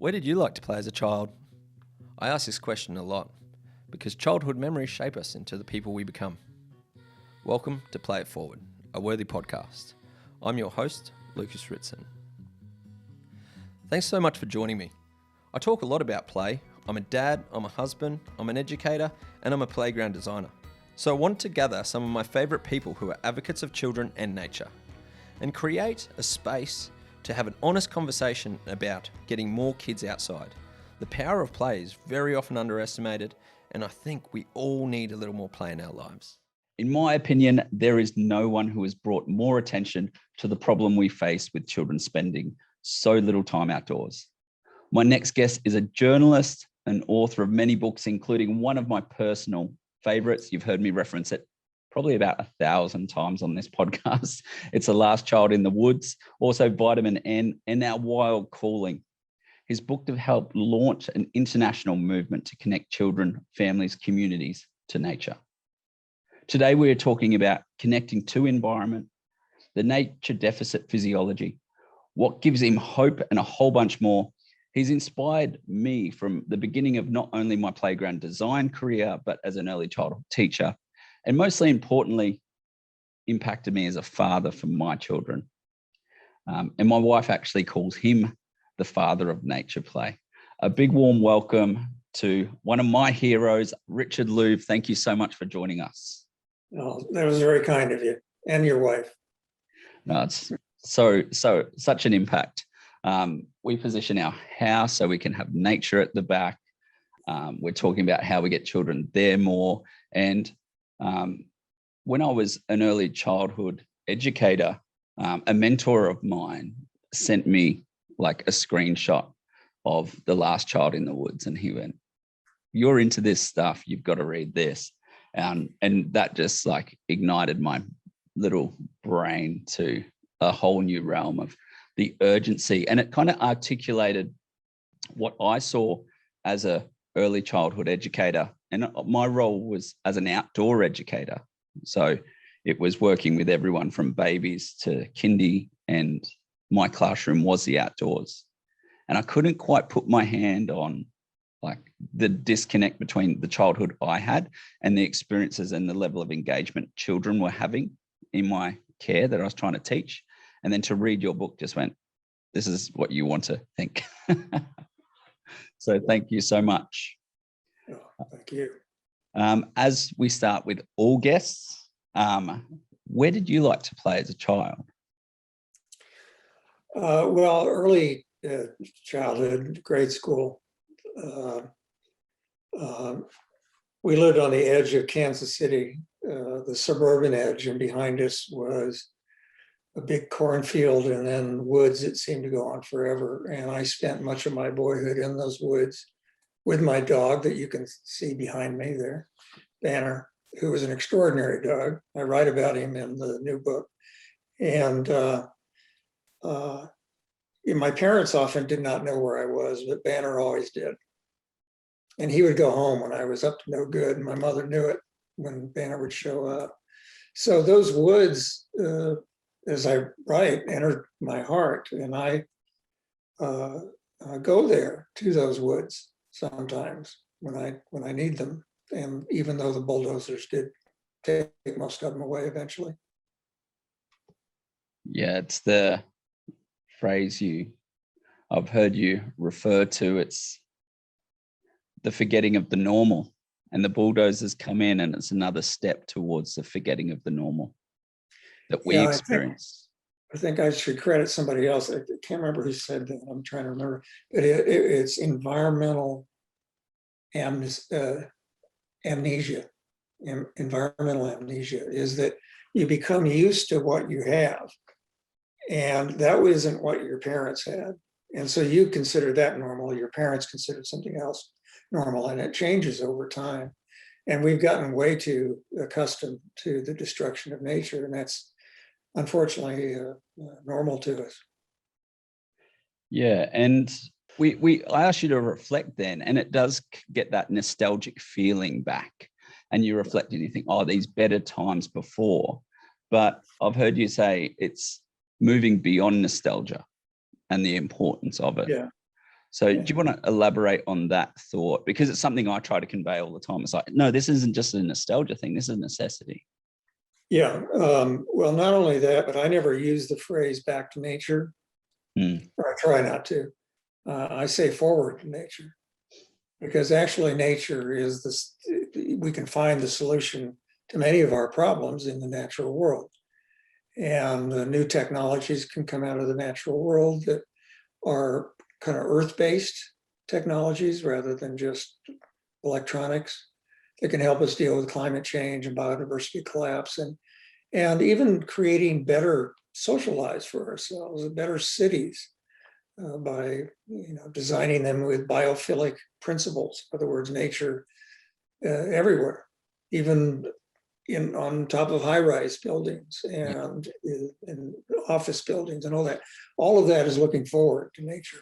Where did you like to play as a child? I ask this question a lot because childhood memories shape us into the people we become. Welcome to Play It Forward, a Wearthy podcast. I'm your host, Lukas and Richard. Thanks so much for joining me. I talk a lot about play. I'm a dad, I'm a husband, I'm an educator, and I'm a playground designer. So I want to gather some of my favourite people who are advocates of children and nature and create a space to have an honest conversation about getting more kids outside. The power of play is very often underestimated, and I think we all need a little more play in our lives. In my opinion, there is no one who has brought more attention to the problem we face with children spending so little time outdoors. My next guest is a journalist and author of many books, including one of my personal favorites. You've heard me reference it probably about 1,000 times on this podcast. It's The Last Child in the Woods, also Vitamin N, and now Wild Calling. His book have helped launch an international movement to connect children, families, communities to nature. Today, we are talking about connecting to environment, the nature deficit physiology, what gives him hope, and a whole bunch more. He's inspired me from the beginning of not only my playground design career, but as an early childhood teacher, and mostly importantly, impacted me as a father for my children. And my wife actually calls him the father of nature play. A big warm welcome to one of my heroes, Richard Louv. Thank you so much for joining us. Oh, that was very kind of you and your wife. No, it's such an impact. We position our house so we can have nature at the back. We're talking about how we get children there more. And when I was an early childhood educator, a mentor of mine sent me like a screenshot of The Last Child in the Woods. And he went, "You're into this stuff, you've got to read this." And that just like ignited my little brain to a whole new realm of the urgency. And it kind of articulated what I saw as a early childhood educator. And my role was as an outdoor educator. So it was working with everyone from babies to kindy, and my classroom was the outdoors. And I couldn't quite put my hand on like the disconnect between the childhood I had and the experiences and the level of engagement children were having in my care that I was trying to teach. And then to read your book just went, this is what you want to think. So thank you so much. Oh, thank you. As we start with all guests, where did you like to play as a child? Well, early childhood, grade school. We lived on the edge of Kansas City, the suburban edge, and behind us was a big cornfield and then woods that seemed to go on forever. And I spent much of my boyhood in those woods with my dog that you can see behind me there, Banner, who was an extraordinary dog. I write about him in the new book. And my parents often did not know where I was, but Banner always did. And he would go home when I was up to no good. And my mother knew it when Banner would show up. So those woods, as I write, entered my heart, and I go there to those woods sometimes when I need them. And even though the bulldozers did take most of them away eventually. Yeah, it's the phrase I've heard you refer to. It's the forgetting of the normal, and the bulldozers come in, and it's another step towards the forgetting of the normal that we experience. I think I should credit somebody else. I can't remember who said that. I'm trying to remember, but it's environmental amnesia. Environmental amnesia is that you become used to what you have, and that isn't what your parents had. And so you consider that normal. Your parents considered something else normal, and it changes over time. And we've gotten way too accustomed to the destruction of nature, and that's unfortunately normal to us. Yeah, and I asked you to reflect then, and it does get that nostalgic feeling back. And you reflect and you think, oh, these better times before. But I've heard you say it's moving beyond nostalgia and the importance of it. Yeah. So do you want to elaborate on that thought? Because it's something I try to convey all the time. It's like, no, this isn't just a nostalgia thing. This is a necessity. Yeah. Well, not only that, but I never use the phrase back to nature, or I try not to. I say forward to nature, because actually nature is this, we can find the solution to many of our problems in the natural world. And the new technologies can come out of the natural world that are kind of earth-based technologies rather than just electronics that can help us deal with climate change and biodiversity collapse, and even creating better social lives for ourselves, better cities by designing them with biophilic principles. In other words, nature everywhere, even on top of high-rise buildings and in office buildings and all that. All of that is looking forward to nature.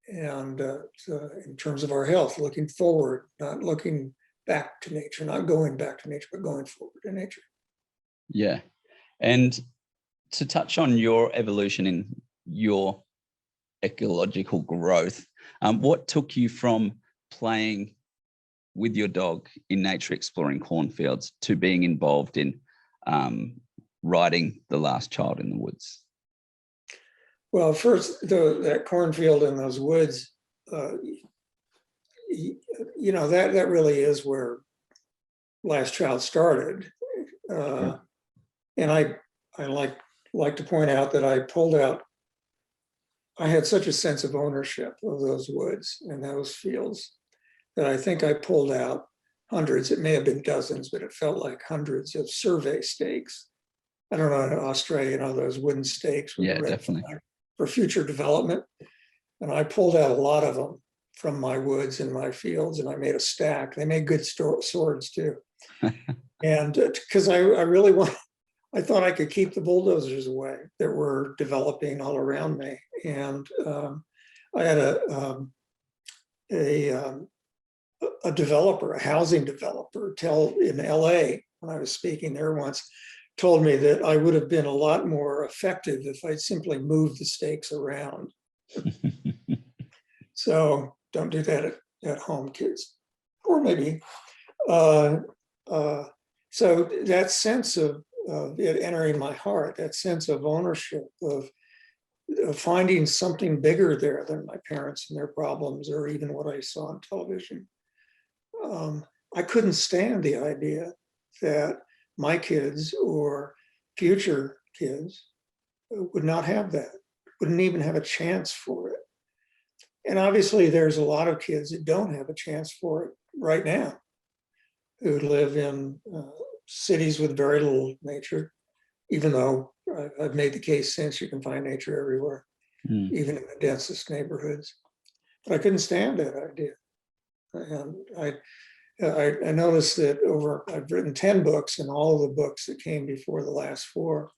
And in terms of our health, looking forward, not looking back to nature, not going back to nature, but going forward to nature. Yeah. And to touch on your evolution in your ecological growth, what took you from playing with your dog in nature, exploring cornfields, to being involved in riding the last child in the woods? Well, first, that cornfield and those woods, that really is where Last Child started. And I like to point out that I had such a sense of ownership of those woods and those fields that I think I pulled out hundreds, it may have been dozens, but it felt like hundreds of survey stakes. I don't know, in Australia, those wooden stakes with Yeah, the red definitely. flag for future development. And I pulled out a lot of them from my woods and my fields, and I made a stack. They made good swords too. And because I thought I could keep the bulldozers away that were developing all around me. And I had a developer, a housing developer, in LA, when I was speaking there once, told me that I would have been a lot more effective if I'd simply moved the stakes around. So don't do that at home, kids. Or maybe. So that sense of it entering my heart, that sense of ownership, of finding something bigger there than my parents and their problems, or even what I saw on television. I couldn't stand the idea that my kids or future kids would not have that, wouldn't even have a chance for it. And obviously there's a lot of kids that don't have a chance for it right now, who live in cities with very little nature, even though I've made the case since you can find nature everywhere, even in the densest neighborhoods. But I couldn't stand that idea. And I noticed that I've written 10 books, and all of the books that came before the last 4,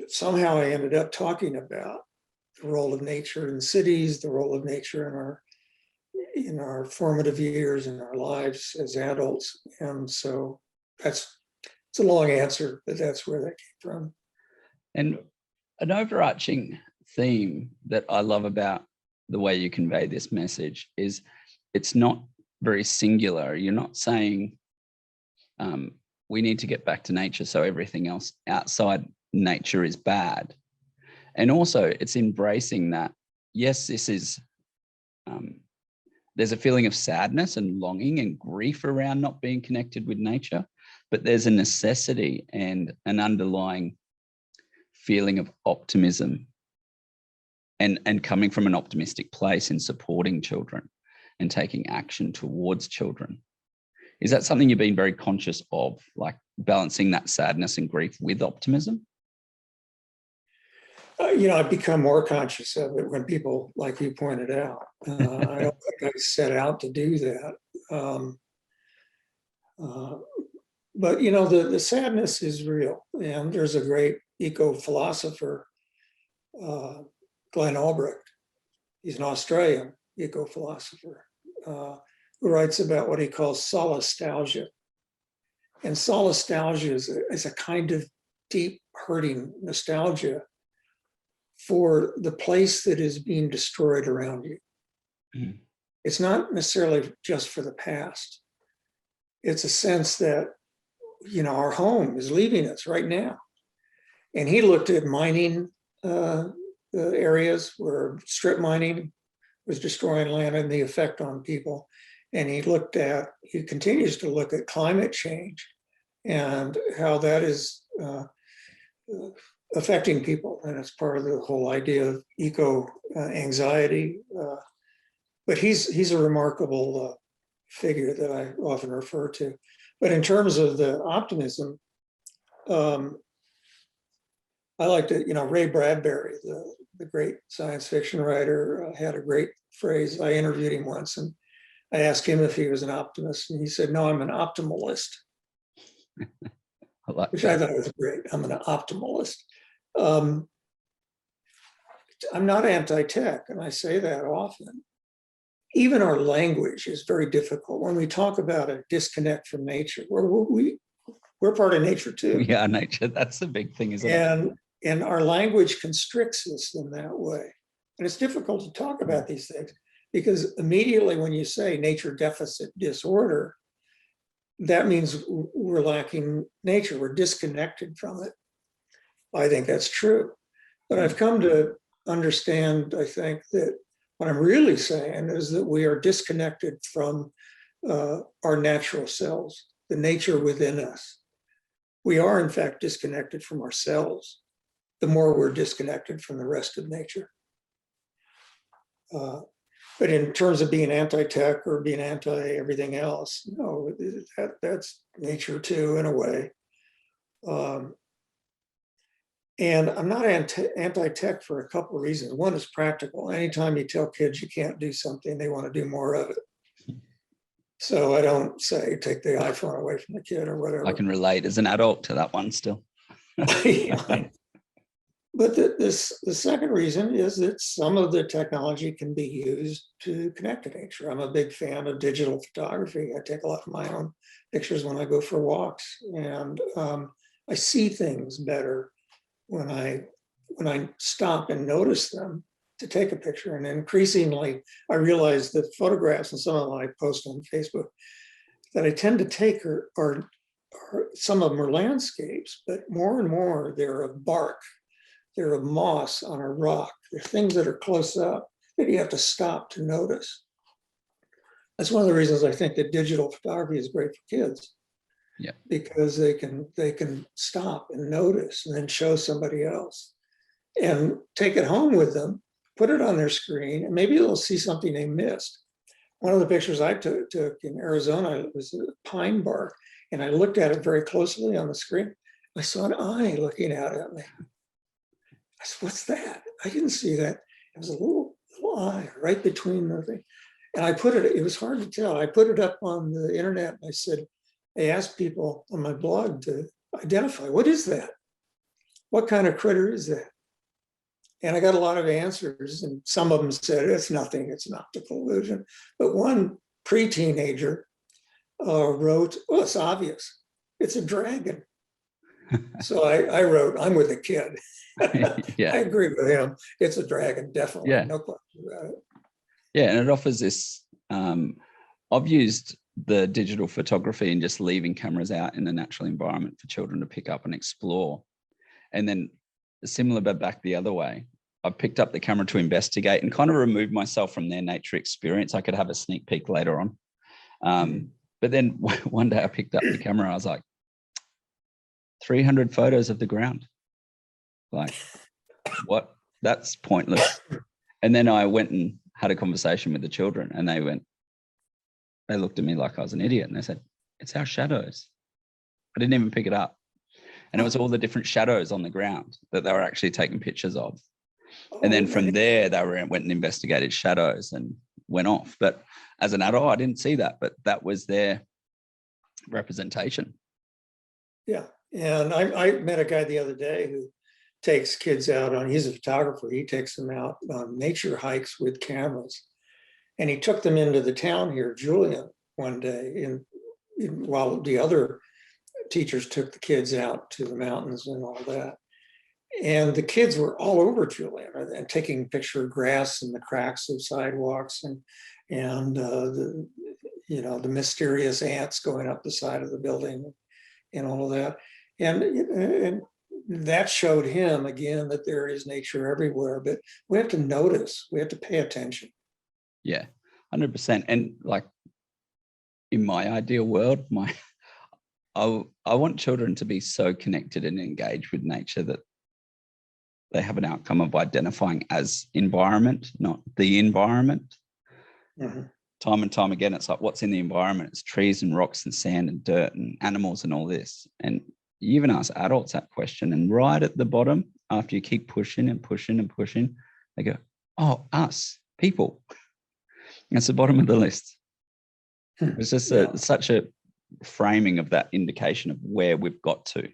somehow I ended up talking about the role of nature in cities, the role of nature in our formative years, in our lives as adults. And so it's a long answer, but that's where that came from. And an overarching theme that I love about the way you convey this message is it's not very singular. You're not saying we need to get back to nature, so everything else outside nature is bad. And also it's embracing that, yes, this is, there's a feeling of sadness and longing and grief around not being connected with nature, but there's a necessity and an underlying feeling of optimism and coming from an optimistic place in supporting children and taking action towards children. Is that something you've been very conscious of, like balancing that sadness and grief with optimism? I've become more conscious of it when people, like you pointed out. I don't think I set out to do that. But, the sadness is real. And there's a great eco-philosopher, Glenn Albrecht. He's an Australian eco-philosopher who writes about what he calls solastalgia. And solastalgia is a kind of deep hurting nostalgia for the place that is being destroyed around you. Mm. It's not necessarily just for the past. It's a sense that, our home is leaving us right now. And he looked at mining areas where strip mining was destroying land and the effect on people. And he continues to look at climate change and how that is affecting people. And it's part of the whole idea of eco anxiety. But he's a remarkable figure that I often refer to. But in terms of the optimism, I liked it. Ray Bradbury, the great science fiction writer, had a great phrase. I interviewed him once, and I asked him if he was an optimist, and he said, "No, I'm an optimalist," which I thought was great. I'm an optimalist. I'm not anti-tech, and I say that often. Even our language is very difficult. When we talk about a disconnect from nature, we're part of nature too. Yeah, nature. That's the big thing, isn't it? And our language constricts us in that way. And it's difficult to talk about these things because immediately when you say nature deficit disorder, that means we're lacking nature. We're disconnected from it. I think that's true. But I've come to understand, I think, that what I'm really saying is that we are disconnected from our natural selves, the nature within us. We are, in fact, disconnected from ourselves, the more we're disconnected from the rest of nature. But in terms of being anti-tech or being anti-everything else, no, that's nature too, in a way. And I'm not anti-tech for a couple of reasons. One is practical. Anytime you tell kids you can't do something, they want to do more of it. So I don't say take the iPhone away from the kid or whatever. I can relate as an adult to that one still. Yeah. But the second reason is that some of the technology can be used to connect to nature. I'm a big fan of digital photography. I take a lot of my own pictures when I go for walks, and I see things better when I stop and notice them to take a picture. And increasingly, I realize that photographs, and some of them I post on Facebook, that I tend to take are some of them are landscapes, but more and more they're of bark. They're of moss on a rock. They're things that are close up that you have to stop to notice. That's one of the reasons I think that digital photography is great for kids. Yeah. Because they can stop and notice and then show somebody else and take it home with them, put it on their screen, and maybe they'll see something they missed. One of the pictures I took in Arizona was a pine bark, and I looked at it very closely on the screen. I saw an eye looking out at me. I said, "What's that?" I didn't see that. It was a little eye right between the thing. And it was hard to tell. I put it up on the internet, and I asked people on my blog to identify, what is that? What kind of critter is that? And I got a lot of answers, and some of them said, it's nothing, it's an optical illusion. But one pre-teenager wrote, "Oh, it's obvious, it's a dragon." So I wrote, I'm with a kid. Yeah. I agree with him. It's a dragon, definitely, Yeah. no question about it. Yeah, and it offers this, I've used the digital photography and just leaving cameras out in the natural environment for children to pick up and explore. And then similar, but back the other way, I picked up the camera to investigate and kind of remove myself from their nature experience. I could have a sneak peek later on. But then one day I picked up the camera, I was like, 300 photos of the ground. Like, what? That's pointless. And then I went and had a conversation with the children, and they looked at me like I was an idiot, and they said, "It's our shadows." I didn't even pick it up. And it was all the different shadows on the ground that they were actually taking pictures of. And then from there, they went and investigated shadows and went off. But as an adult, I didn't see that, but that was their representation. Yeah. And I met a guy the other day who takes kids out he's a photographer. He takes them out on nature hikes with cameras. And he took them into the town here, Julian, one day, while the other teachers took the kids out to the mountains and all that. And the kids were all over Julian and taking a picture of grass and the cracks of sidewalks and the mysterious ants going up the side of the building and all of that. And that showed him again that there is nature everywhere, but we have to notice, we have to pay attention. Yeah, 100%. And like in my ideal world, I want children to be so connected and engaged with nature that they have an outcome of identifying as environment, not the environment. Mm-hmm. Time and time again, it's like, what's in the environment? It's trees and rocks and sand and dirt and animals and all this. And you even ask adults that question, and right at the bottom, after you keep pushing and pushing and pushing, they go, oh, us, people. That's the bottom of the list. It's just such a framing of that indication of where we've got to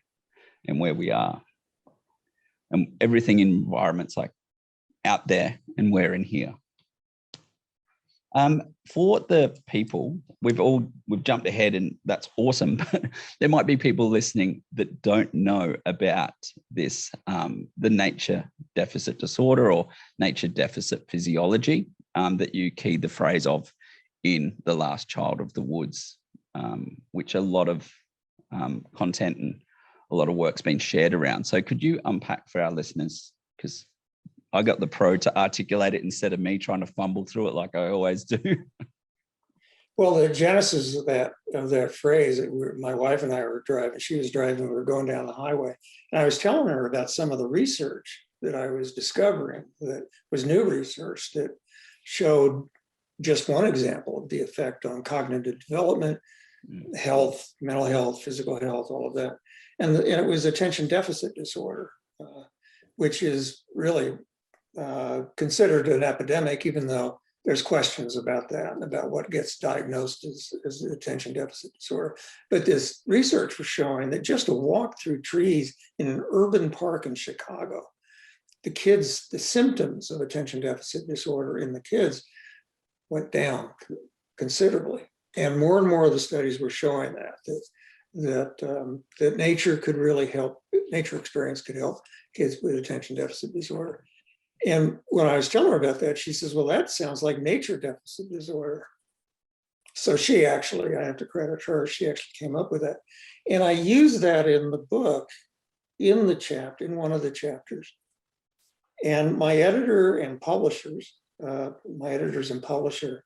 and where we are. And everything in environment's like out there and we're in here. For the people, we've jumped ahead and that's awesome, but there might be people listening that don't know about this, the nature deficit disorder or nature deficit physiology that you keyed the phrase of in The Last Child of the Woods, which a lot of content and a lot of work's been shared around. So could you unpack for our listeners, because I got the pro to articulate it instead of me trying to fumble through it like I always do. Well, the genesis of that phrase, my wife and I were driving, she was driving, we were going down the highway, and I was telling her about some of the research that I was discovering that was new research that showed just one example of the effect on cognitive development, health, mental health, physical health, all of that. And it was attention deficit disorder, which is really considered an epidemic, even though there's questions about that and about what gets diagnosed as attention deficit disorder. But this research was showing that just a walk through trees in an urban park in Chicago, the symptoms of attention deficit disorder in the kids went down considerably. And more of the studies were showing that nature could really help, nature experience could help kids with attention deficit disorder. And when I was telling her about that, she says, well, that sounds like nature deficit disorder. So she actually, I have to credit her, she actually came up with that. And I use that in the book, in one of the chapters. And my editor and publishers, my editors and publisher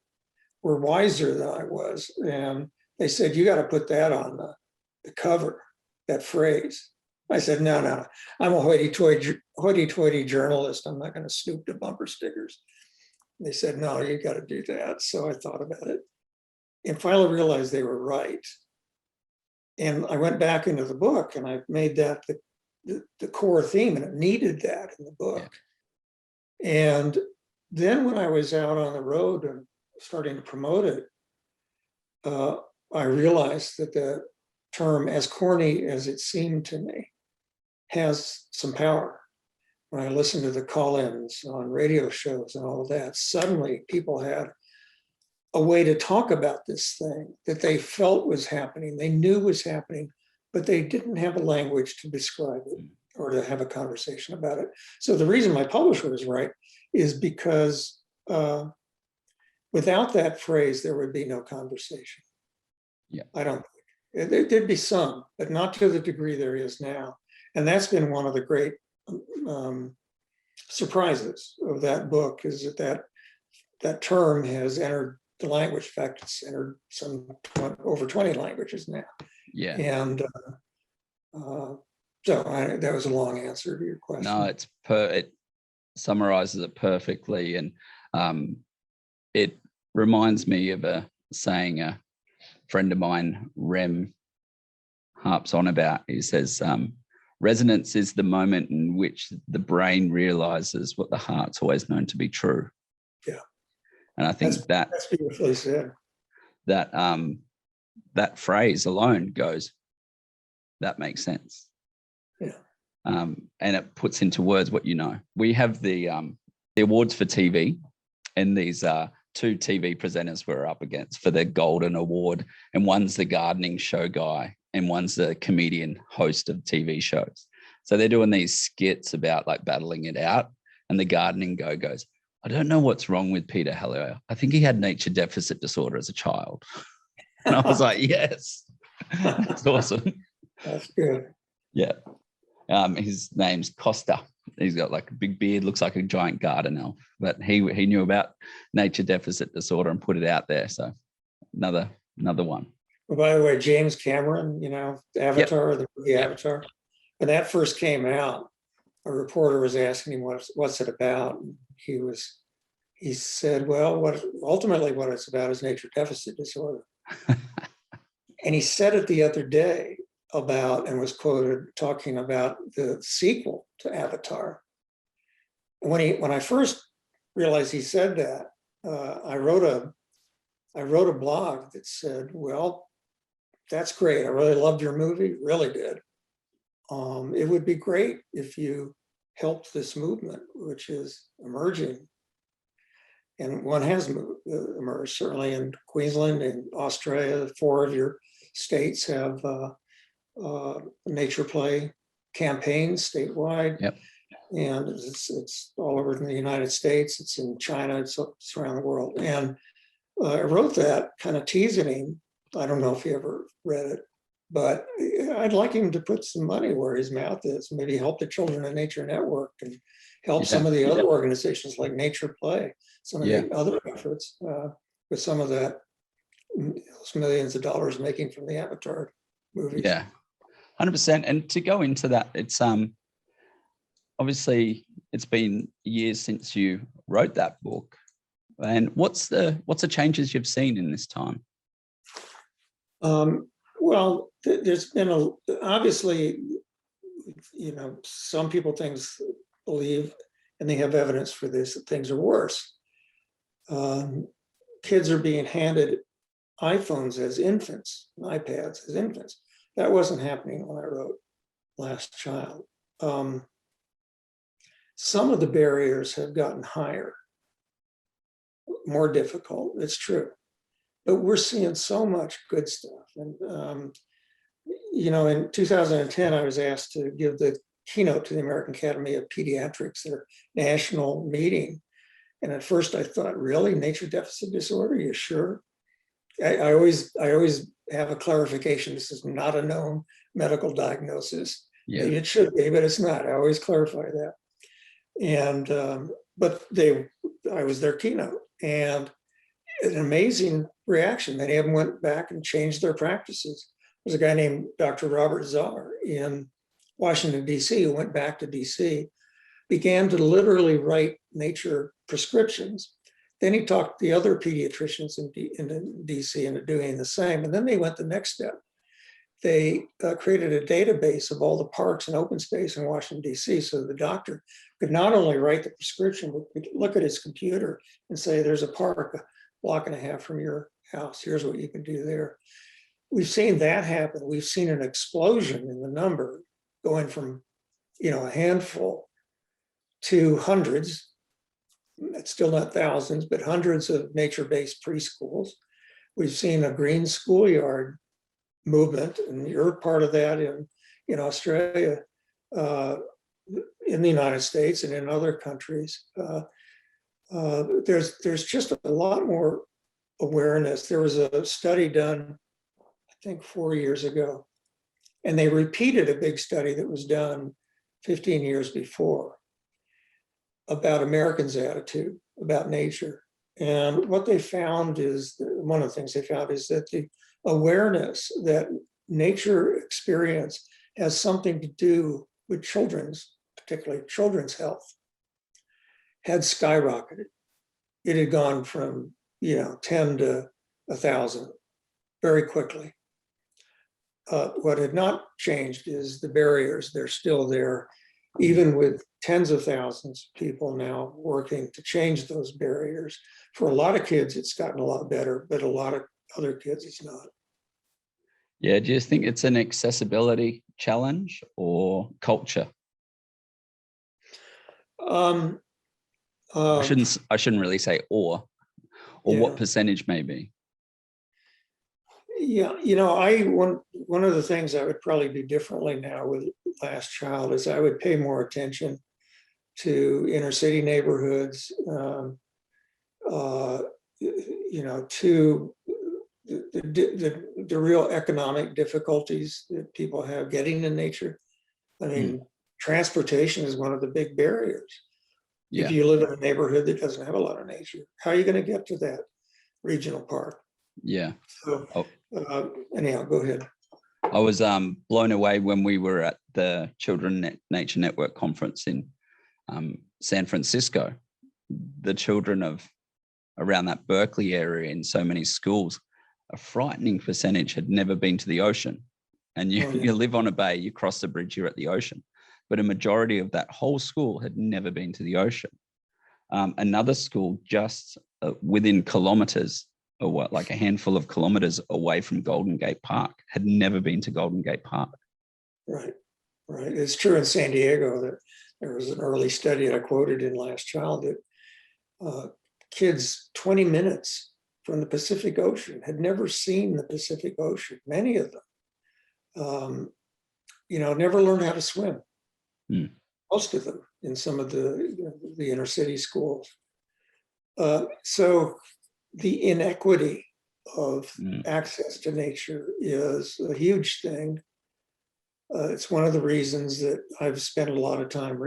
were wiser than I was. And they said, you got to put that on the cover, that phrase. I said, no, I'm a hoity-toity journalist. I'm not going to snoop to bumper stickers. They said, no, you got to do that. So I thought about it and finally realized they were right. And I went back into the book and I made that the core theme, and it needed that in the book. Yeah. And then when I was out on the road and starting to promote it, I realized that the term, as corny as it seemed to me, has some power. When I listened to the call-ins on radio shows and all of that, suddenly people had a way to talk about this thing that they felt was happening, they knew was happening, but they didn't have a language to describe it or to have a conversation about it. So the reason my publisher was right is because without that phrase, there would be no conversation. Yeah, I don't think. There'd be some, but not to the degree there is now. And that's been one of the great surprises of that book, is that term has entered the language. In fact, it's entered over 20 languages now. Yeah. And so that was a long answer to your question. No, it summarizes it perfectly. And it reminds me of a saying a friend of mine, Rem, harps on about. He says, resonance is the moment in which the brain realizes what the heart's always known to be true. Yeah. And I think that's beautifully said. That phrase alone goes, that makes sense. Yeah. And it puts into words what you know. We have the awards for TV, and these two TV presenters we're up against for the Golden Award, and one's the gardening show guy and one's the comedian host of TV shows. So they're doing these skits about like battling it out. And the gardening goes, I don't know what's wrong with Peter Hellier. I think he had nature deficit disorder as a child. And I was like, yes, that's awesome. That's good. Yeah. His name's Costa. He's got like a big beard, looks like a giant garden elf, but he knew about nature deficit disorder and put it out there. So another one. Well, by the way, James Cameron, Avatar, the movie Yep. Avatar, when that first came out, a reporter was asking him what's it about. And he said, well, what it's about is nature deficit disorder. And he said it the other day and was quoted talking about the sequel to Avatar. And when I first realized he said that, I wrote a blog that said, well, that's great. I really loved your movie, really did. It would be great if you helped this movement, which is emerging. And one has emerged, certainly in Queensland and Australia. 4 of your states have nature play campaigns statewide. Yep. And it's all over in the United States. It's in China. It's around the world. And I wrote that kind of teasing him. I don't know if he ever read it, but I'd like him to put some money where his mouth is, maybe help the Children in Nature Network and help some of the other organizations like Nature Play, some of the other efforts with some of that, those millions of dollars making from the Avatar movies. Yeah, 100%. And to go into that, it's obviously it's been years since you wrote that book. And what's the changes you've seen in this time? Well, there's been obviously, some people believe, and they have evidence for this, that things are worse. Kids are being handed iPhones as infants, iPads as infants. That wasn't happening when I wrote Last Child. Some of the barriers have gotten higher, more difficult, it's true. But we're seeing so much good stuff. And, in 2010, I was asked to give the keynote to the American Academy of Pediatrics, their national meeting. And at first I thought, really, nature deficit disorder? Are you sure? I always have a clarification. This is not a known medical diagnosis. Yeah. Maybe it should be, but it's not. I always clarify that. And, but I was their keynote, and an amazing reaction. Many of them went back and changed their practices. There's a guy named Dr. Robert Czar in Washington, D.C., who went back to D.C., began to literally write nature prescriptions. Then he talked the other pediatricians in D.C. into doing the same. And then they went the next step. They created a database of all the parks and open space in Washington, D.C., so the doctor could not only write the prescription, but could look at his computer and say, there's a park a block and a half from your house. Here's what you can do there. We've seen that happen. We've seen an explosion in the number going from, a handful to hundreds. It's still not thousands, but hundreds of nature-based preschools. We've seen a green schoolyard movement, and you're part of that in Australia, in the United States, and in other countries. There's just a lot more awareness. There was a study done, I think 4 years ago, and they repeated a big study that was done 15 years before about Americans' attitude about nature. And what they found is, one of the things they found is that the awareness that nature experience has something to do with particularly children's health, had skyrocketed. It had gone from 10 to 1,000 very quickly. What had not changed is the barriers. They're still there, even with tens of thousands of people now working to change those barriers. For a lot of kids, it's gotten a lot better, but a lot of other kids, it's not. Yeah, do you think it's an accessibility challenge or culture? I shouldn't really say or yeah. what percentage maybe. Yeah, one of the things I would probably do differently now with last child is I would pay more attention to inner city neighborhoods, to the real economic difficulties that people have getting to nature. I mean, transportation is one of the big barriers. If you live in a neighborhood that doesn't have a lot of nature, how are you going to get to that regional park? Yeah. So, anyhow, go ahead. I was blown away when we were at the Nature Network conference in San Francisco. The children of around that Berkeley area in so many schools, a frightening percentage had never been to the ocean. And you live on a bay, you cross the bridge, you're at the ocean. But a majority of that whole school had never been to the ocean. Another school just within kilometers, or what, like a handful of kilometers away from Golden Gate Park, had never been to Golden Gate Park. Right. It's true in San Diego that there was an early study I quoted in Last Child that kids 20 minutes from the Pacific Ocean had never seen the Pacific Ocean. Many of them, never learned how to swim. Most of them in some of the inner city schools. So the inequity of access to nature is a huge thing. It's one of the reasons that I've spent a lot of time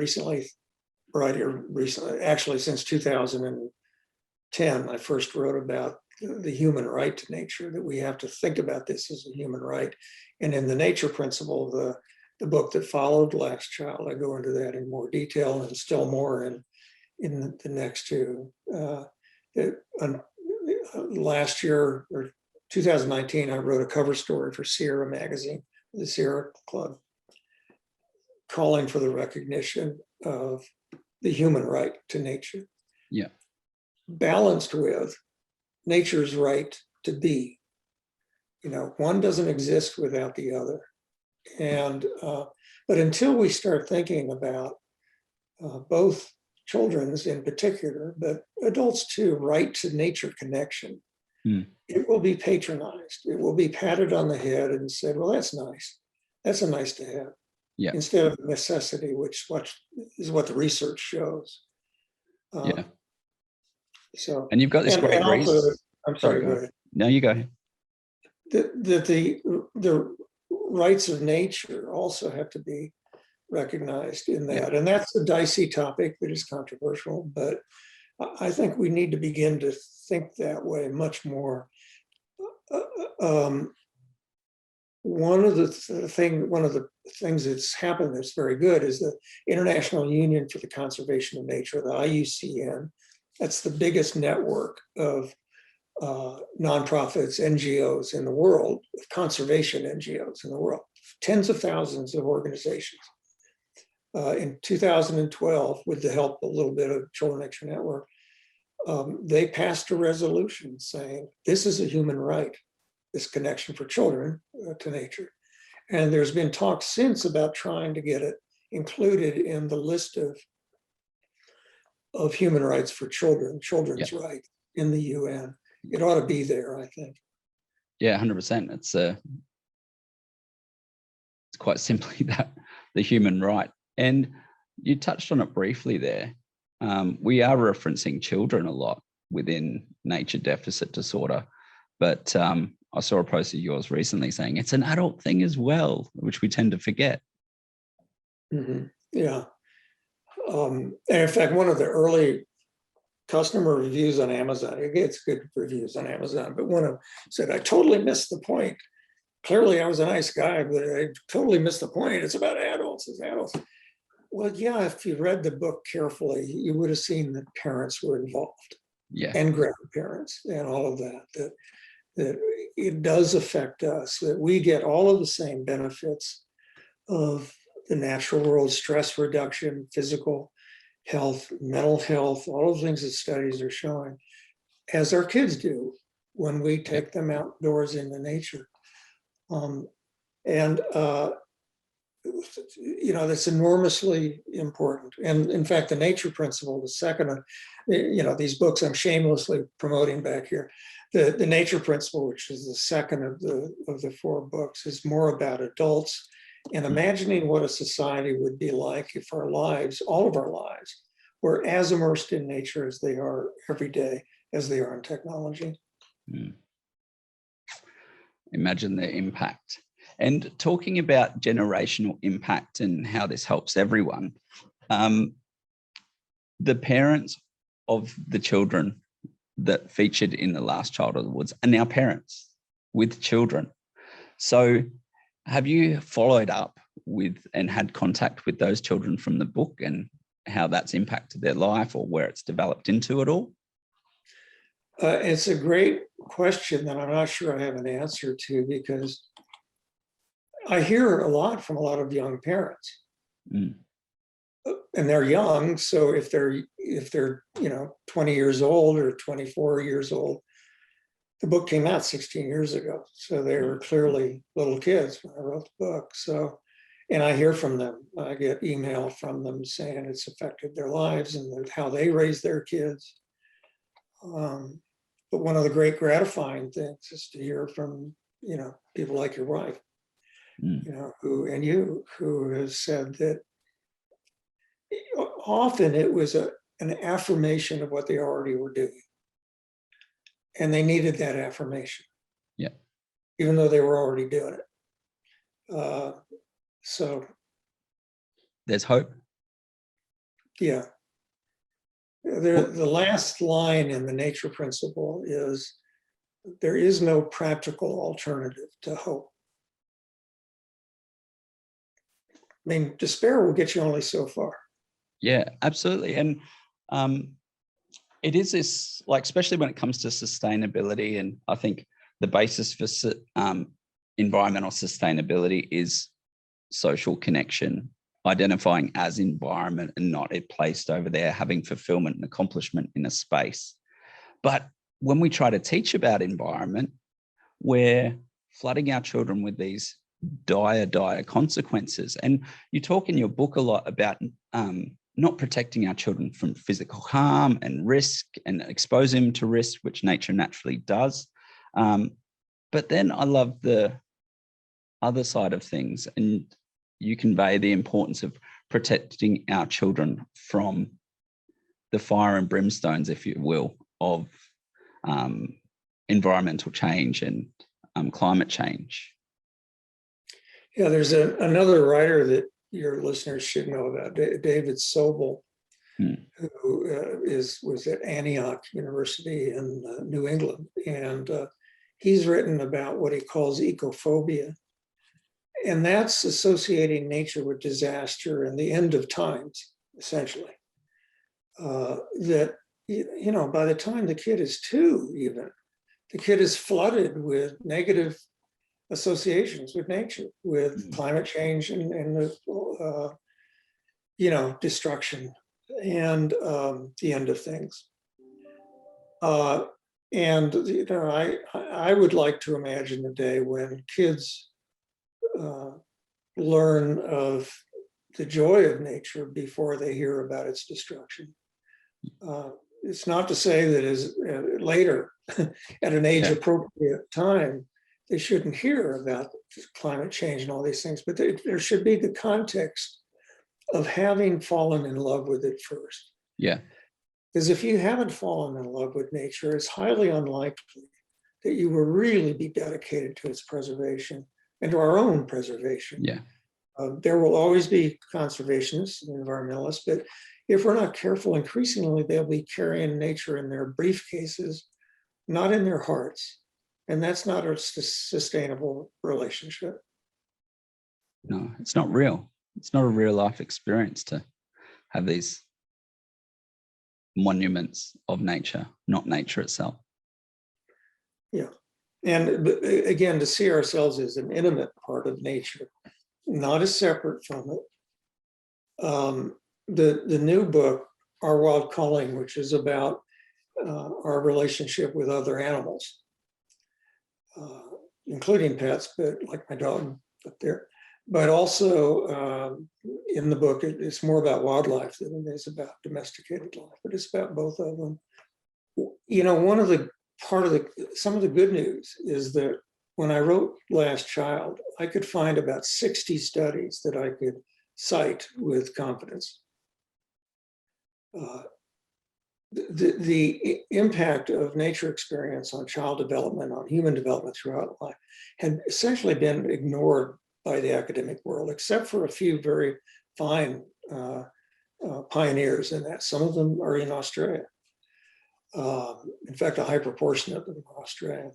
actually since 2010, I first wrote about the human right to nature, that we have to think about this as a human right. And in the Nature Principle, the book that followed Last Child, I go into that in more detail and still more in the next two. Last year, or 2019, I wrote a cover story for Sierra magazine, the Sierra Club, calling for the recognition of the human right to nature. Yeah. Balanced with nature's right to be. One doesn't exist without the other. And, but until we start thinking about both children's in particular, but adults too, right to nature connection, it will be patronized. It will be patted on the head and said, well, that's nice. That's a nice to have. Yeah. Instead of necessity, which is what the research shows. So, and you've got this great reason. I'm sorry, go ahead. No, you go ahead. That the rights of nature also have to be recognized in that. And that's a dicey topic that is controversial, but I think we need to begin to think that way much more. One of the things that's happened that's very good is the International Union for the Conservation of Nature, the Iucn. That's the biggest network of nonprofits, NGOs in the world, conservation NGOs in the world, tens of thousands of organizations. In 2012, with the help a little bit of Children Nature Network, they passed a resolution saying this is a human right, this connection for children to nature. And there's been talk since about trying to get it included in the list of human rights for children's rights in the UN. It ought to be there, I think. Yeah, 100%. It's quite simply that, the human right. And you touched on it briefly there. We are referencing children a lot within nature deficit disorder, but I saw a post of yours recently saying it's an adult thing as well, which we tend to forget. Yeah. And in fact, one of the early customer reviews on Amazon, it gets good reviews on Amazon, but one of them said, I totally missed the point. Clearly I was a nice guy, but I totally missed the point. It's about adults, it's adults. Well, yeah, if you read the book carefully, you would have seen that parents were involved, and grandparents and all of that it does affect us, that we get all of the same benefits of the natural world, stress reduction, physical health, mental health, all of the things that studies are showing, as our kids do when we take them outdoors into nature. that's enormously important. And in fact, the nature principle, the second, these books I'm shamelessly promoting back here, the nature principle, which is the second of the four books, is more about adults and imagining what a society would be like if our lives, all of our lives, were as immersed in nature as they are every day, as they are in technology. Imagine the impact. And talking about generational impact and how this helps everyone, the parents of the children that featured in The Last Child of the Woods are now parents with children. So have you followed up with and had contact with those children from the book and how that's impacted their life or where it's developed into at all? It's a great question that I'm not sure I have an answer to, because I hear a lot from a lot of young parents, and they're young. So if they're 20 years old or 24 years old, the book came out 16 years ago. So they were clearly little kids when I wrote the book. So, and I hear from them. I get email from them saying it's affected their lives and how they raise their kids. But one of the great gratifying things is to hear from, people like your wife, who has said that often it was an affirmation of what they already were doing. And they needed that affirmation. Yeah. Even though they were already doing it. So there's hope. Yeah. The last line in the nature principle is, there is no practical alternative to hope. I mean, despair will get you only so far. Yeah, absolutely. And it is this, like, especially when it comes to sustainability, and I think the basis for environmental sustainability is social connection, identifying as environment and not it placed over there, having fulfillment and accomplishment in a space. But when we try to teach about environment, we're flooding our children with these dire consequences. And you talk in your book a lot about not protecting our children from physical harm and risk and exposing them to risk, which nature naturally does. But then I love the other side of things, and you convey the importance of protecting our children from the fire and brimstones, if you will, of environmental change and climate change. Yeah, there's another writer that your listeners should know about, David Sobel, who was at Antioch University in New England. And he's written about what he calls ecophobia. And that's associating nature with disaster and the end of times, essentially. That, by the time the kid is 2, even, the kid is flooded with negative associations with nature, with climate change and the, destruction and the end of things. I would like to imagine a day when kids learn of the joy of nature before they hear about its destruction. It's not to say that as later, at an age appropriate time, they shouldn't hear about climate change and all these things, but there should be the context of having fallen in love with it first. Yeah. Because if you haven't fallen in love with nature, it's highly unlikely that you will really be dedicated to its preservation and to our own preservation. Yeah. There will always be conservationists and environmentalists, but if we're not careful, increasingly they'll be carrying nature in their briefcases, not in their hearts. And that's not a sustainable relationship. No, it's not real. It's not a real life experience to have these monuments of nature, not nature itself. Yeah. And again, to see ourselves as an intimate part of nature, not as separate from it. The new book, Our Wild Calling, which is about our relationship with other animals, including pets, but like my dog up there, But also in the book, it's more about wildlife than it is about domesticated life, but it's about both of them. You know, some of the good news is that when I wrote Last Child, I could find about 60 studies that I could cite with confidence. The impact of nature experience on child development, on human development throughout life, had essentially been ignored by the academic world, except for a few very fine pioneers in that. Some of them are in Australia. In fact, a high proportion of them are Australian.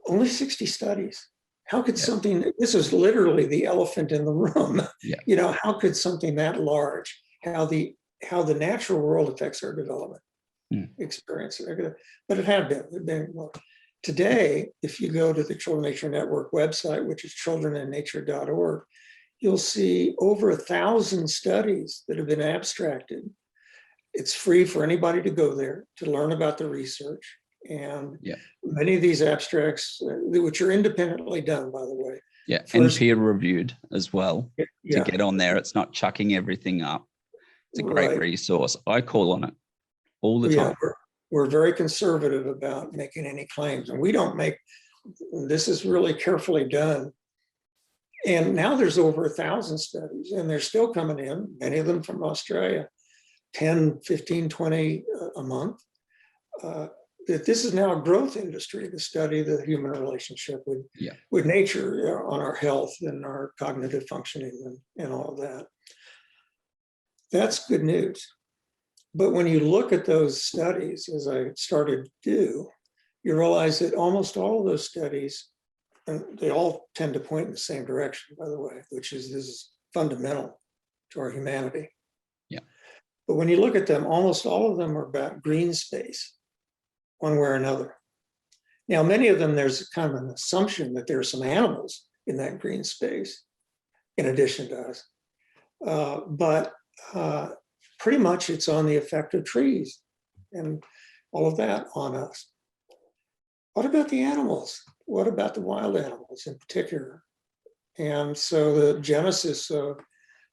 Only 60 studies. How could something, this is literally the elephant in the room. You know, how could something that large, how the natural world affects our development experience. But it had been. Today, if you go to the Children Nature Network website, which is childrenandnature.org, you'll see over 1,000 studies that have been abstracted. It's free for anybody to go there to learn about the research. And many of these abstracts, which are independently done, by the way. And peer reviewed as well to get on there. It's not chucking everything up. It's a great resource. I call on it all the time. We're very conservative about making any claims, and we don't make, this is really carefully done. And now there's over 1,000 studies, and they're still coming in, many of them from Australia, 10, 15, 20 a month. That this is now a growth industry to study the human relationship with nature on our health and our cognitive functioning and all of that. That's good news. But when you look at those studies, as I started to do, you realize that almost all of those studies, and they all tend to point in the same direction, by the way, which is this is fundamental to our humanity. But when you look at them, almost all of them are about green space, one way or another. Now, many of them, there's kind of an assumption that there are some animals in that green space, in addition to us. But pretty much it's on the effect of trees and all of that on us. What about the animals? What about the wild animals in particular? And so the genesis of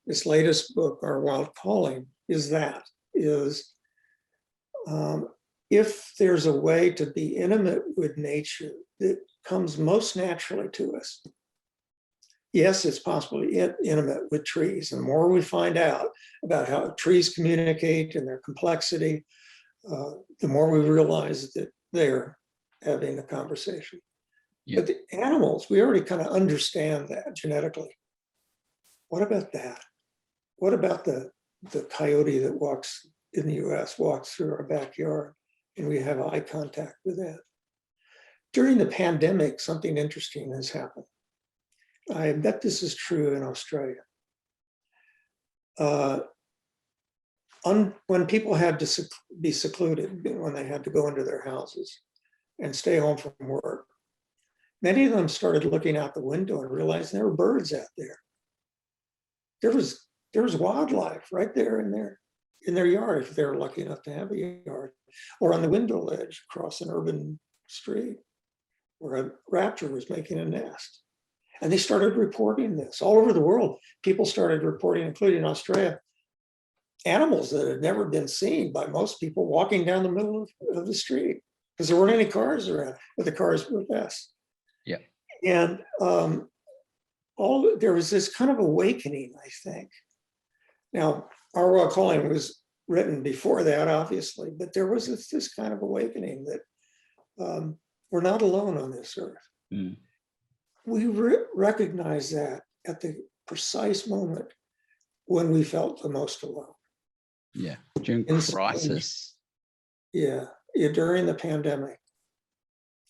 this latest book, Our Wild Calling, is if there's a way to be intimate with nature that comes most naturally to us, yes, it's possible to be intimate with trees. And the more we find out about how trees communicate and their complexity, the more we realize that they're having a conversation. But the animals, we already kind of understand that genetically. What about that? What about the coyote that walks in the US, walks through our backyard, and we have eye contact with that? During the pandemic, something interesting has happened. I bet this is true in Australia. When people had to be secluded, when they had to go into their houses and stay home from work, many of them started looking out the window and realized there were birds out there. There was wildlife right there in their yard, if they were lucky enough to have a yard, or on the window ledge across an urban street where a raptor was making a nest. And they started reporting this all over the world. People started reporting, including Australia, animals that had never been seen by most people walking down the middle of the street because there weren't any cars around, but the cars were less. And there was this kind of awakening, I think. Now, Our Wild Calling was written before that, obviously, but there was this kind of awakening that we're not alone on this earth. We recognize that at the precise moment when we felt the most alone. During crisis. During the pandemic.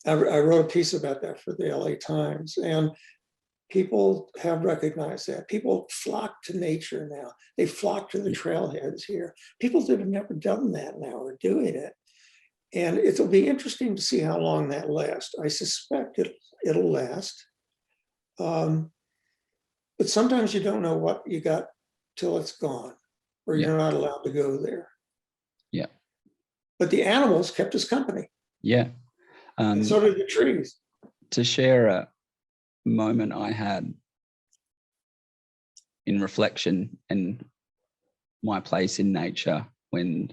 I wrote a piece about that for the LA Times, and people have recognized that. People flock to nature now. They flock to the trailheads here. People that have never done that now are doing it. And it'll be interesting to see how long that lasts. I suspect it'll last. But sometimes you don't know what you got till it's gone, or you're not allowed to go there. But the animals kept us company. And so did the trees. To share a moment I had in reflection and my place in nature when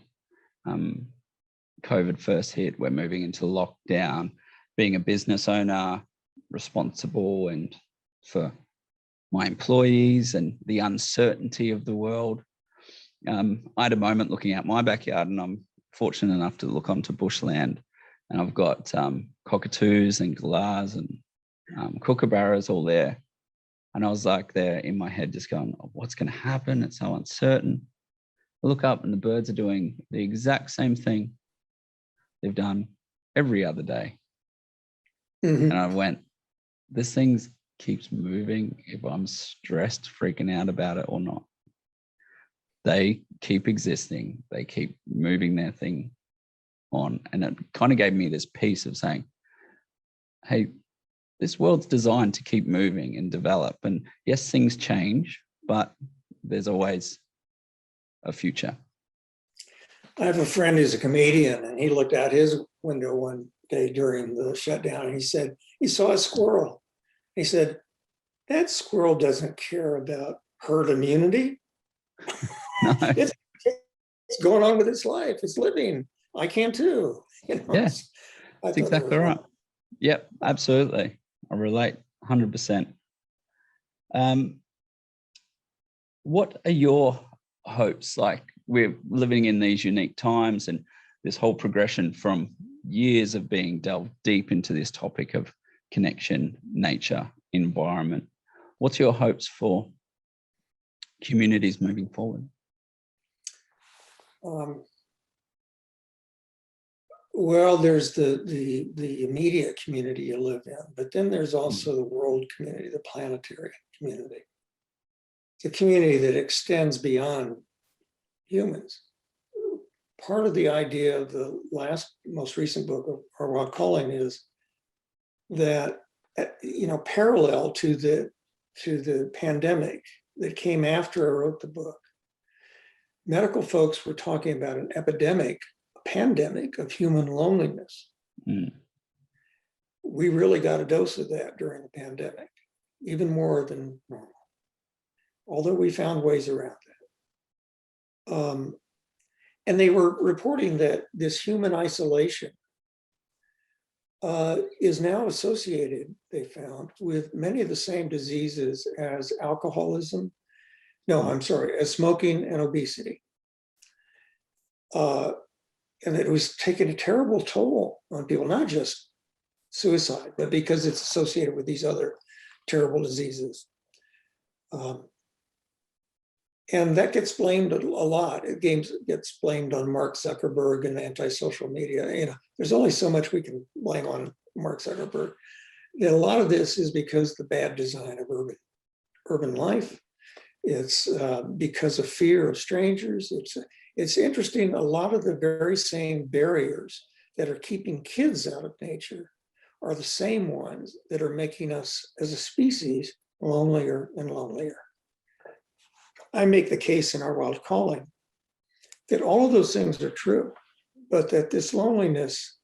COVID first hit, we're moving into lockdown, being a business owner, responsible and for my employees and the uncertainty of the world. I had a moment looking out my backyard, and I'm fortunate enough to look onto bushland, and I've got cockatoos and galahs and kookaburras all there. And I was like there in my head just going, oh, what's going to happen? It's so uncertain. I look up and the birds are doing the exact same thing they've done every other day. Mhm. And I went, this thing keeps moving if I'm stressed, freaking out about it or not. They keep existing. They keep moving their thing on. And it kind of gave me this piece of saying, hey, this world's designed to keep moving and develop. And yes, things change, but there's always a future. I have a friend who's a comedian, and he looked out his window one day during the shutdown, and he said he saw a squirrel. He said, that squirrel doesn't care about herd immunity. No. It's going on with its life. It's living. I can too. Yeah, That's exactly right. Yep, absolutely. I relate 100%. What are your hopes? Like, we're living in these unique times and this whole progression from years of being delved deep into this topic of connection, nature, environment. What's your hopes for communities moving forward? Well, there's the immediate community you live in, but then there's also the world community, the planetary community. It's a community that extends beyond humans. Part of the idea of the most recent book of Our Wild Calling is that, parallel to the pandemic that came after I wrote the book, medical folks were talking about an pandemic of human loneliness. Mm. We really got a dose of that during the pandemic, even more than normal, although we found ways around that. And they were reporting that this human isolation is now associated, they found, with many of the same diseases as as smoking and obesity. And it was taking a terrible toll on people, not just suicide, but because it's associated with these other terrible diseases. And that gets blamed a lot. It gets blamed on Mark Zuckerberg and anti-social media. There's only so much we can blame on Mark Zuckerberg. And a lot of this is because the bad design of urban life. It's because of fear of strangers. It's interesting, a lot of the very same barriers that are keeping kids out of nature are the same ones that are making us as a species lonelier and lonelier. I make the case in Our Wild Calling that all of those things are true, but that this loneliness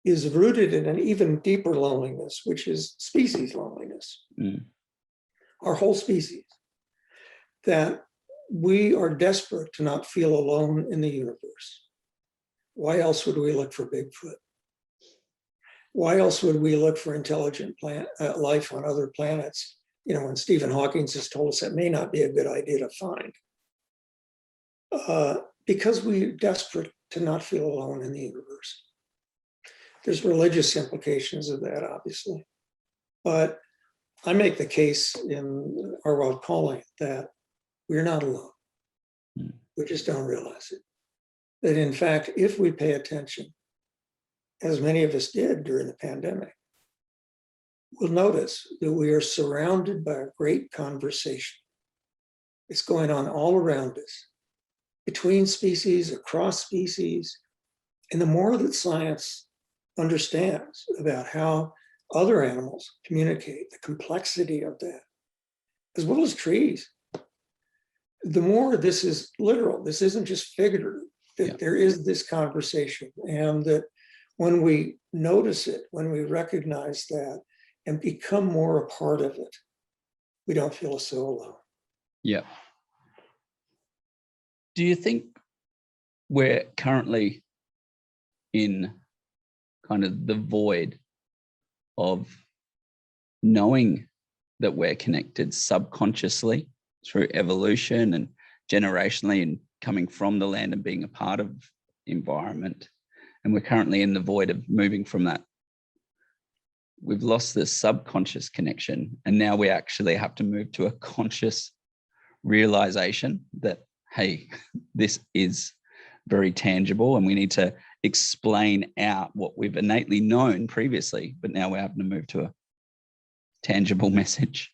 is rooted in an even deeper loneliness, which is species loneliness, our whole species, that we are desperate to not feel alone in the universe. Why else would we look for Bigfoot? Why else would we look for intelligent life on other planets? When Stephen Hawking has told us that may not be a good idea to find. Because we're desperate to not feel alone in the universe. There's religious implications of that, obviously. But I make the case in Our Wild Calling that we're not alone. We just don't realize it. That in fact, if we pay attention, as many of us did during the pandemic, we'll notice that we are surrounded by a great conversation. It's going on all around us, between species, across species. And the more that science understands about how other animals communicate, the complexity of that, as well as trees, the more this is literal. This isn't just figurative, that there is this conversation, and that when we notice it, when we recognize that and become more a part of it, we don't feel so alone. Yeah. Do you think we're currently in kind of the void of knowing that we're connected subconsciously through evolution and generationally and coming from the land and being a part of environment? And we're currently in the void of moving from that. We've lost this subconscious connection, and now we actually have to move to a conscious realization that, hey, this is very tangible, and we need to explain out what we've innately known previously, but now we're having to move to a tangible message.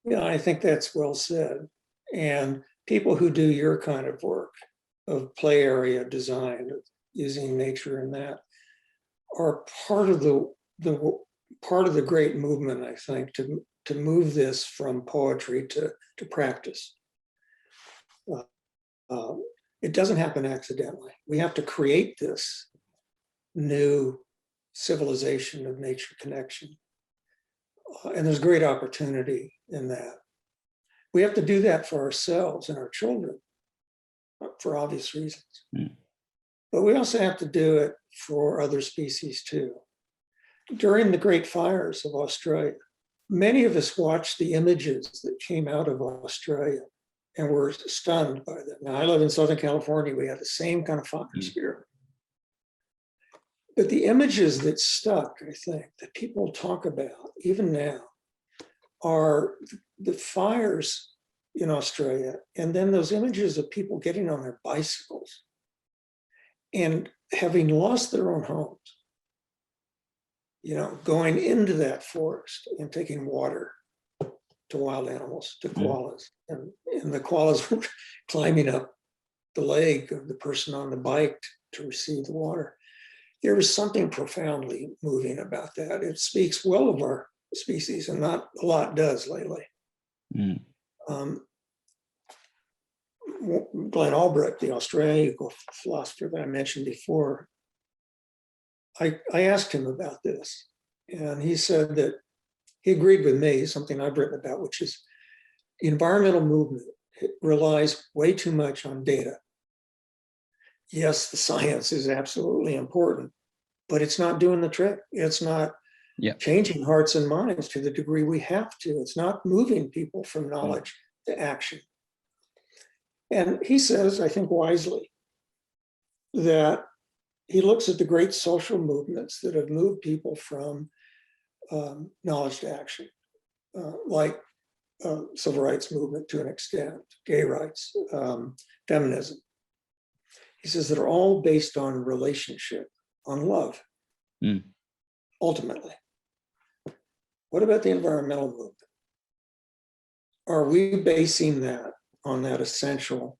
Yeah, I think that's well said. And people who do your kind of work of play area design, using nature in that, are part of the great movement, I think, to move this from poetry to practice. It doesn't happen accidentally. We have to create this new civilization of nature connection. And there's great opportunity in that. We have to do that for ourselves and our children, for obvious reasons. But we also have to do it for other species too. During the Great Fires of Australia, many of us watched the images that came out of Australia and were stunned by them. Now, I live in Southern California. We had the same kind of fires here. But the images that stuck, I think, that people talk about, even now, are the fires in Australia, and then those images of people getting on their bicycles and having lost their own homes, going into that forest and taking water to wild animals, to koalas. And the koalas were climbing up the leg of the person on the bike to receive the water. There was something profoundly moving about that. It speaks well of our species, and not a lot does lately. Glenn Albrecht, the Australian philosopher that I mentioned before, I asked him about this, and he said that he agreed with me, something I've written about, which is environmental movement. It relies way too much on data. Yes, the science is absolutely important, but it's not doing the trick. It's not changing hearts and minds to the degree we have to. It's not moving people from knowledge to action. And he says, I think wisely, that he looks at the great social movements that have moved people from knowledge to action, like civil rights movement to an extent, gay rights, feminism. He says that are all based on relationship, on love, ultimately. What about the environmental movement? Are we basing that on that essential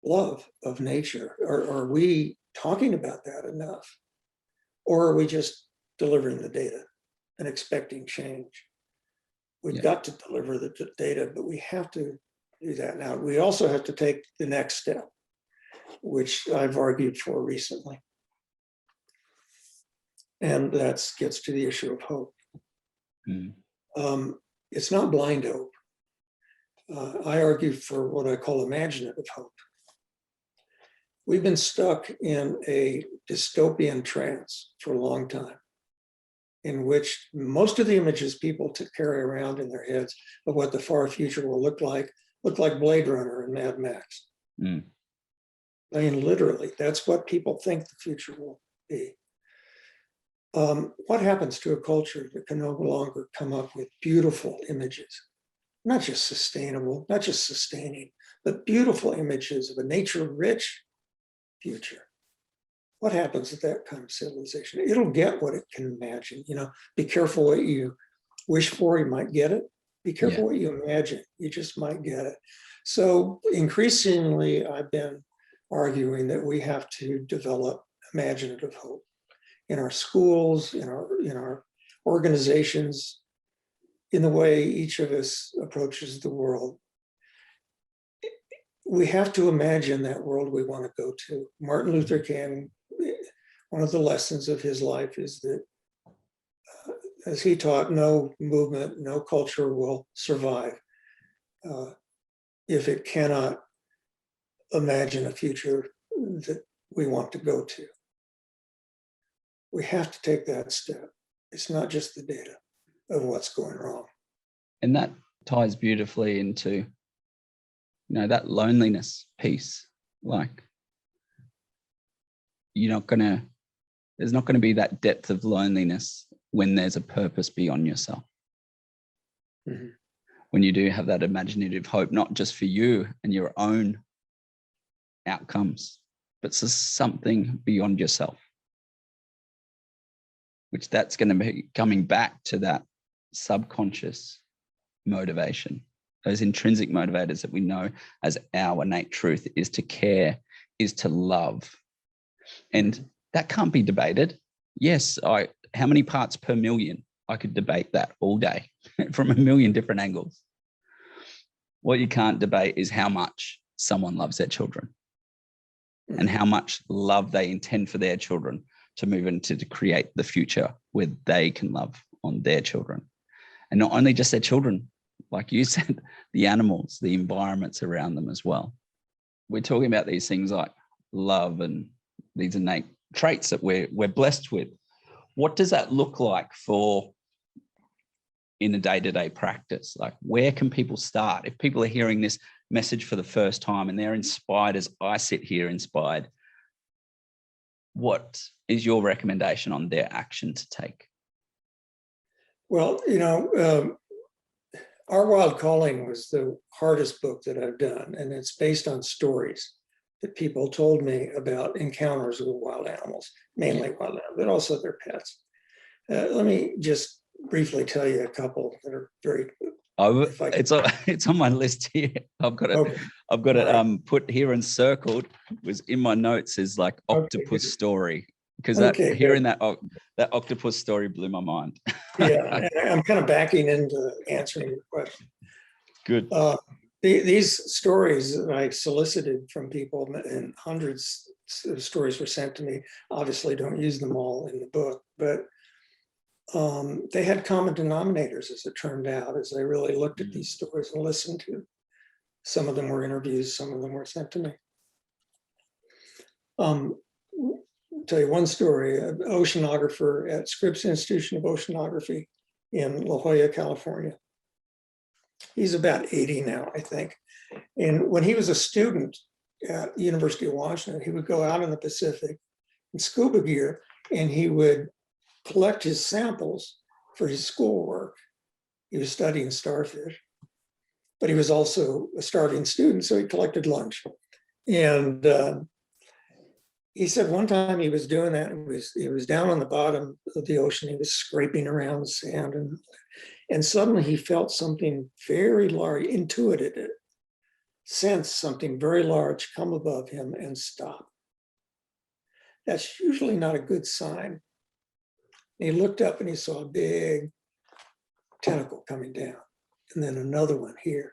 love of nature? Or are we talking about that enough? Or are we just delivering the data and expecting change? We've got to deliver the data, but we have to do that now. We also have to take the next step, which I've argued for recently. And that gets to the issue of hope. It's not blind hope. I argue for what I call imaginative hope. We've been stuck in a dystopian trance for a long time, in which most of the images people carry around in their heads of what the far future will look like Blade Runner and Mad Max. I mean, literally, that's what people think the future will be. What happens to a culture that can no longer come up with beautiful images, not just sustainable, not just sustaining, but beautiful images of a nature-rich future? What happens with that kind of civilization? It'll get what it can imagine. Be careful what you wish for, you might get it. Be careful what you imagine, you just might get it. So increasingly, I've been arguing that we have to develop imaginative hope in our schools, in our organizations, in the way each of us approaches the world. We have to imagine that world we want to go to. Martin Luther King, one of the lessons of his life is that, as he taught, no movement, no culture will survive if it cannot imagine a future that we want to go to. We have to take that step. It's not just the data of what's going wrong. And that ties beautifully into, that loneliness piece. Like, there's not going to be that depth of loneliness when there's a purpose beyond yourself. Mm-hmm. When you do have that imaginative hope, not just for you and your own outcomes, but for something beyond yourself, which that's going to be coming back to that subconscious motivation, those intrinsic motivators that we know as our innate truth is to care, is to love. And that can't be debated. Yes, how many parts per million? I could debate that all day from a million different angles. What you can't debate is how much someone loves their children and how much love they intend for their children to move into to create the future where they can love on their children. And not only just their children, like you said, the animals, the environments around them as well. We're talking about these things like love and these innate traits that we're blessed with. What does that look like in a day-to-day practice? Like, where can people start? If people are hearing this message for the first time and they're inspired as I sit here inspired, what is your recommendation on their action to take? Well, Our Wild Calling was the hardest book that I've done, and it's based on stories that people told me about encounters with wild animals, mainly wild animals, but also their pets. Let me just briefly tell you a couple that are very. It's on my list here. I've got it. Okay. I've got it put here and circled. It was in my notes is like octopus story, because hearing that octopus story blew my mind. Yeah, I'm kind of backing into answering your question. Good. These stories that I solicited from people, and hundreds of stories were sent to me. Obviously, don't use them all in the book, but they had common denominators, as it turned out, as I really looked at these stories and listened to. Some of them were interviews, some of them were sent to me. I'll tell you one story. An oceanographer at Scripps Institution of Oceanography in La Jolla, California. He's about 80 now, I think. And when he was a student at the University of Washington, he would go out in the Pacific in scuba gear, and he would collect his samples for his schoolwork. He was studying starfish, but he was also a starving student, so he collected lunch. And he said one time he was doing that, he was down on the bottom of the ocean, he was scraping around the sand, and suddenly he felt something very large, intuited it, sensed something very large come above him and stop. That's usually not a good sign. He looked up and he saw a big tentacle coming down, and then another one here.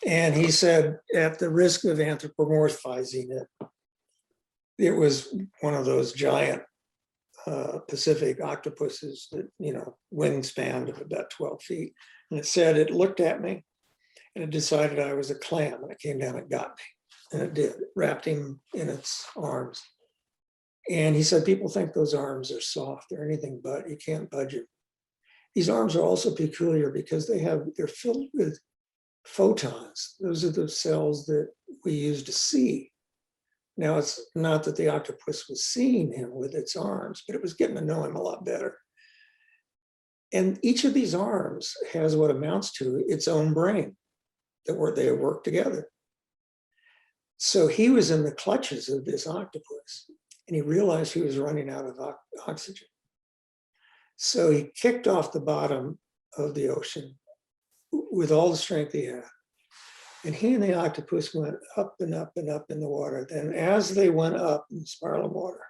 And he said, at the risk of anthropomorphizing it, it was one of those giant Pacific octopuses that, wingspan of about 12 feet. And it said, it looked at me and it decided I was a clam, and it came down and got me. And it did, wrapped him in its arms. And he said, people think those arms are soft. They're anything but. You can't budge them. These arms are also peculiar because they're filled with photons. Those are the cells that we use to see. Now, it's not that the octopus was seeing him with its arms, but it was getting to know him a lot better. And each of these arms has what amounts to its own brain that they work together. So he was in the clutches of this octopus, and he realized he was running out of oxygen. So he kicked off the bottom of the ocean with all the strength he had. And he and the octopus went up and up and up in the water. Then as they went up in the spiral of water,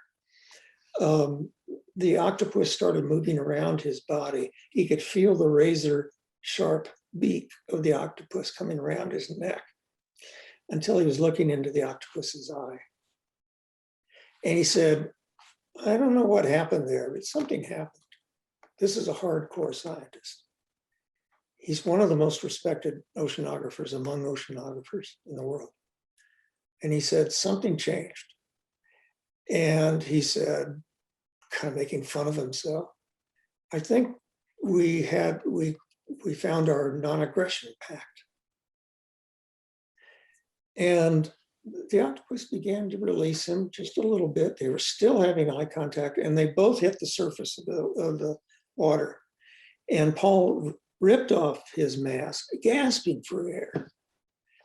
the octopus started moving around his body. He could feel the razor sharp beak of the octopus coming around his neck until he was looking into the octopus's eye. And he said, I don't know what happened there, but something happened. This is a hardcore scientist. He's one of the most respected oceanographers among oceanographers in the world. And he said, something changed. And he said, kind of making fun of himself, I think we found our non-aggression pact. And the octopus began to release him just a little bit. They were still having eye contact, and they both hit the surface of the water. And Paul ripped off his mask, gasping for air. And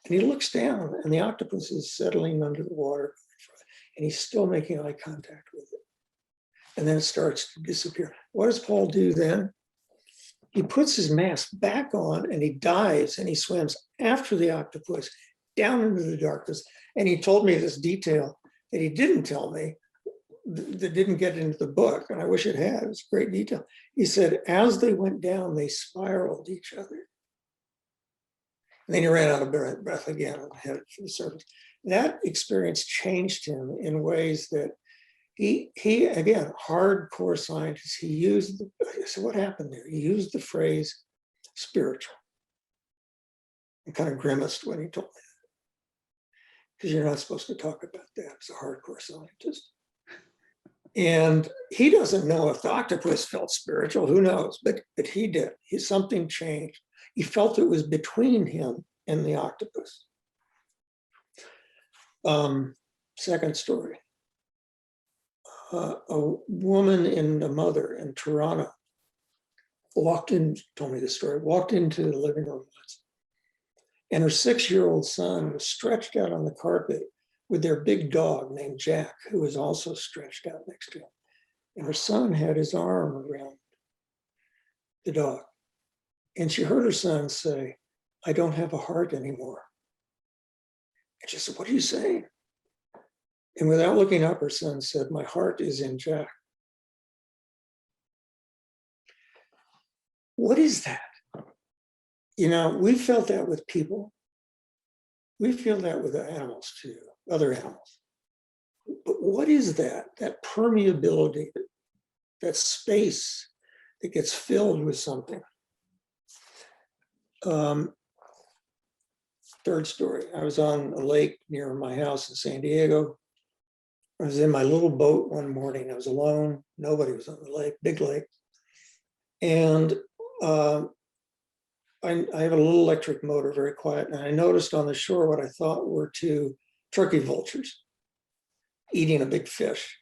he looks down, and the octopus is settling under the water, and he's still making eye contact with it. And then it starts to disappear. What does Paul do then? He puts his mask back on, and he dives, and he swims after the octopus down into the darkness. And he told me this detail that he didn't tell me, that didn't get into the book, and I wish it had. It's great detail. He said, as they went down, they spiraled each other. And then he ran out of breath again and headed for the surface. That experience changed him in ways that he again, hardcore scientist, he used, so what happened there? He used the phrase spiritual. And kind of grimaced when he told me that. Because you're not supposed to talk about that as a hardcore scientist. And he doesn't know if the octopus felt spiritual, who knows, but he did. Something changed. He felt it was between him and the octopus. Second story. A woman and a mother in Toronto told me this story, walked into the living room once, and her 6-year-old son was stretched out on the carpet with their big dog named Jack, who was also stretched out next to him. And her son had his arm around the dog. And she heard her son say, I don't have a heart anymore. And she said, what are you saying? And without looking up, her son said, my heart is in Jack. What is that? You know, we felt that with people. We feel that with animals too, other animals. But what is that? That permeability, that space that gets filled with something. Third story, I was on a lake near my house in San Diego. I was in my little boat one morning. I was alone. Nobody was on the lake, big lake. And I have a little electric motor, very quiet. And I noticed on the shore what I thought were 2 turkey vultures eating a big fish,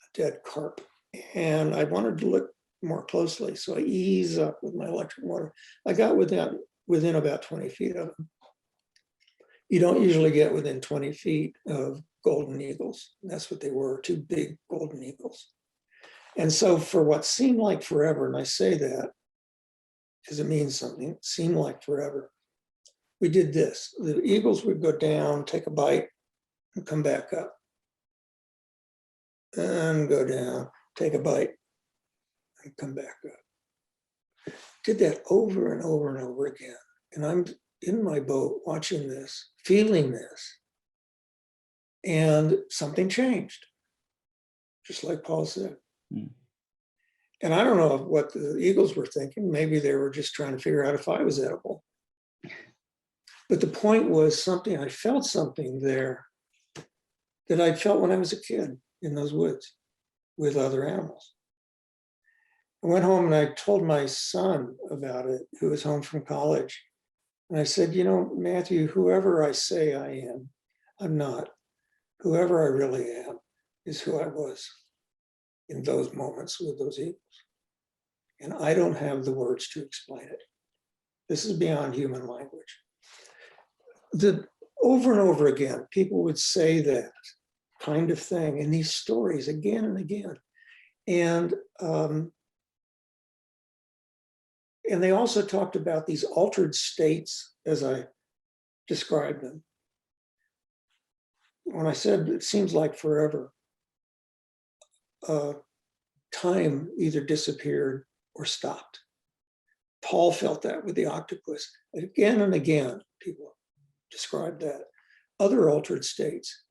a dead carp. And I wanted to look more closely. So I ease up with my electric motor. I got within about 20 feet of them. You don't usually get within 20 feet of golden eagles. That's what they were, 2 big golden eagles. And so for what seemed like forever, and I say that because it means something, it seemed like forever, we did this. The eagles would go down, take a bite, and come back up. And go down, take a bite, and come back up. Did that over and over and over again. And I'm in my boat watching this, feeling this. And something changed, just like Paul said. And I don't know what the eagles were thinking. Maybe they were just trying to figure out if I was edible. But the point was something, I felt something there that I felt when I was a kid in those woods with other animals. I went home and I told my son about it, who was home from college. And I said, you know, Matthew, whoever I say I am, I'm not. Whoever I really am is who I was in those moments with those eagles. And I don't have the words to explain it. This is beyond human language. Over and over again, people would say that kind of thing in these stories again and again. And they also talked about these altered states as I described them. When I said it seems like forever, time either disappeared or stopped. Paul felt that with the octopus. Again and again, people described that. Other altered states,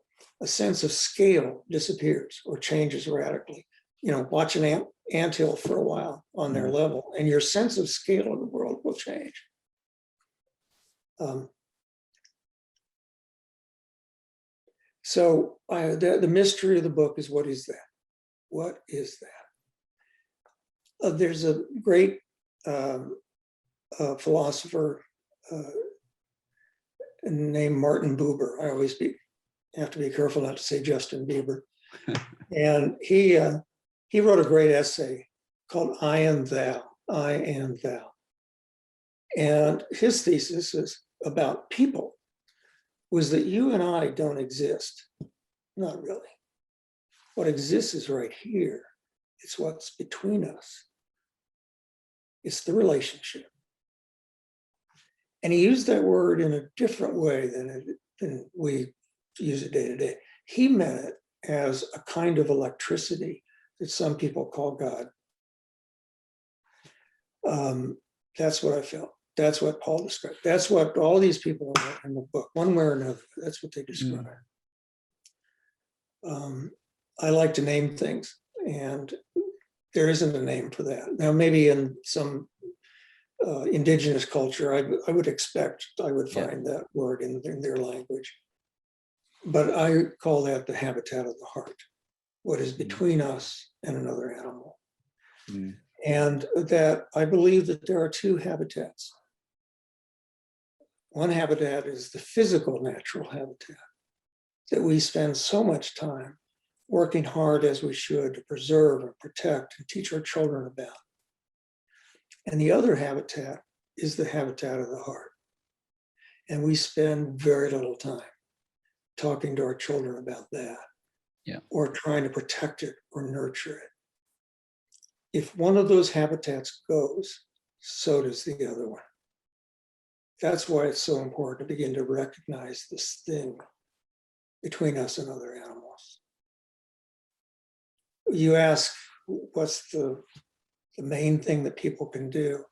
a sense of scale disappears or changes radically. You know, watch an anthill for a while on their level, and your sense of scale of the world, will change. So the mystery of the book is, what is that? What is that? There's a great philosopher named Martin Buber. I always have to be careful not to say Justin Bieber. And he wrote a great essay called I Am Thou, I Am Thou. And his thesis is about people, was that you and I don't exist. Not really. What exists is right here. It's what's between us. It's the relationship. And he used that word in a different way than we use it day to day. He meant it as a kind of electricity that some people call God. That's what I felt. That's what Paul described. That's what all these people in the book, one way or another, that's what they describe. I like to name things, and there isn't a name for that. Now, maybe in some indigenous culture, I would expect I would find that word in their language. But I call that the habitat of the heart, what is between us and another animal. And that I believe that there are two habitats. One habitat is the physical natural habitat, that we spend so much time working hard as we should to preserve and protect and teach our children about. And the other habitat is the habitat of the heart. And we spend very little time talking to our children about that, or trying to protect it or nurture it. If one of those habitats goes, so does the other one. That's why it's so important to begin to recognize this thing between us and other animals. You ask, what's the main thing that people can do?